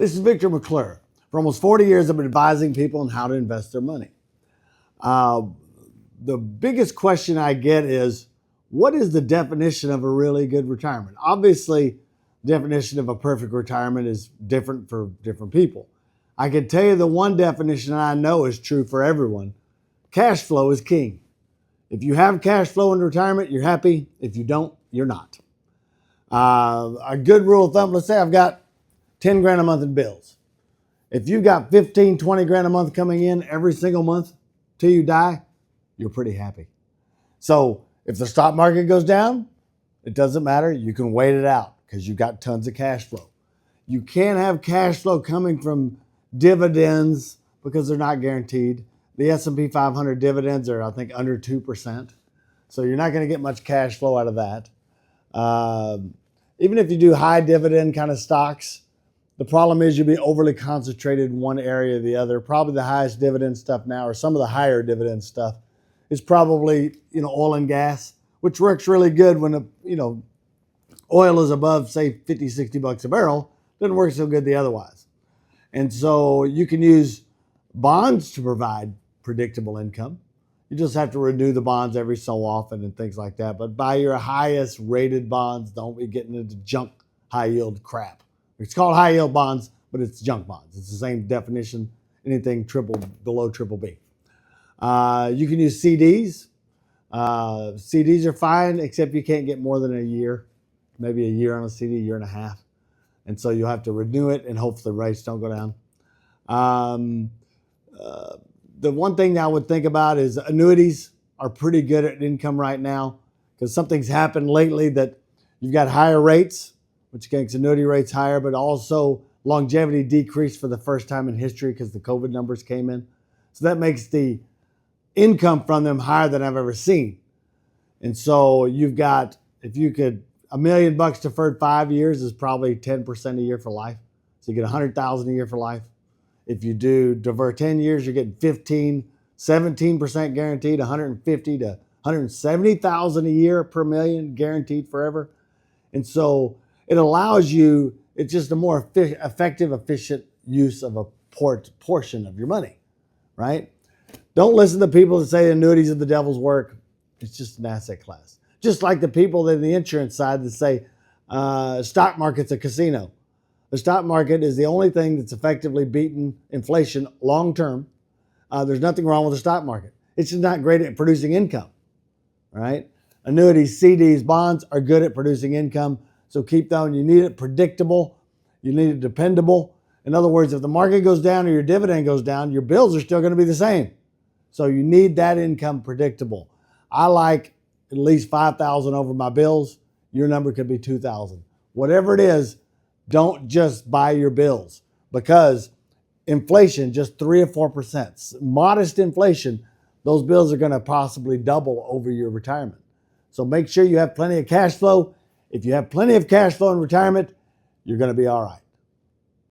This is Victor McClure. For almost 40 years, I've been advising people on how to invest their money. The biggest question I get is, what is the definition of a really good retirement? Obviously, the definition of a perfect retirement is different for different people. I can tell you the one definition I know is true for everyone. Cash flow is king. If you have cash flow in retirement, you're happy. If you don't, you're not. A good rule of thumb, let's say I've got 10 grand a month in bills. If you've got 15, 20 grand a month coming in every single month till you die, you're pretty happy. So if the stock market goes down, it doesn't matter. You can wait it out because you've got tons of cash flow. You can't have cash flow coming from dividends because they're not guaranteed. The S&P 500 dividends are, I think, under 2%. So you're not going to get much cash flow out of that. Even if you do high dividend kind of stocks, the problem is you'll be overly concentrated in one area or the other. Probably the highest dividend stuff now, or some of the higher dividend stuff, is probably oil and gas, which works really good when oil is above, say, 50, 60 bucks a barrel. Doesn't work so good the otherwise. And so you can use bonds to provide predictable income. You just have to renew the bonds every so often and things like that. But buy your highest rated bonds. Don't be getting into junk high yield crap. It's called high yield bonds, but it's junk bonds. It's the same definition, anything below triple B. You can use CDs. CDs are fine, except you can't get more than a year, maybe a year on a CD, a year and a half. And so you'll have to renew it and hope the rates don't go down. The one thing I would think about is annuities are pretty good at income right now because something's happened lately that you've got higher rates, which makes annuity rates higher, but also longevity decreased for the first time in history because the COVID numbers came in. So that makes the income from them higher than I've ever seen. And so you've got, if you could, $1 million deferred 5 years is probably 10% a year for life. So you get $100,000 a year for life. If you do defer 10 years, you're getting 17% guaranteed, 150 to 170,000 a year per million guaranteed forever. And so it allows you, it's just a more effective, efficient use of a portion of your money, right? Don't listen to people that say annuities are the devil's work. It's just an asset class. Just like the people in the insurance side that say stock market's a casino. The stock market is the only thing that's effectively beaten inflation long term. There's nothing wrong with the stock market. It's just not great at producing income, right? Annuities, CDs, bonds are good at producing income. So keep them. You need it predictable. You need it dependable. In other words, if the market goes down or your dividend goes down, your bills are still going to be the same. So you need that income predictable. I like at least $5,000 over my bills. Your number could be $2,000. Whatever it is, don't just buy your bills because inflation, just 3 or 4%, modest inflation, those bills are going to possibly double over your retirement. So make sure you have plenty of cash flow. If you have plenty of cash flow in retirement, you're going to be all right.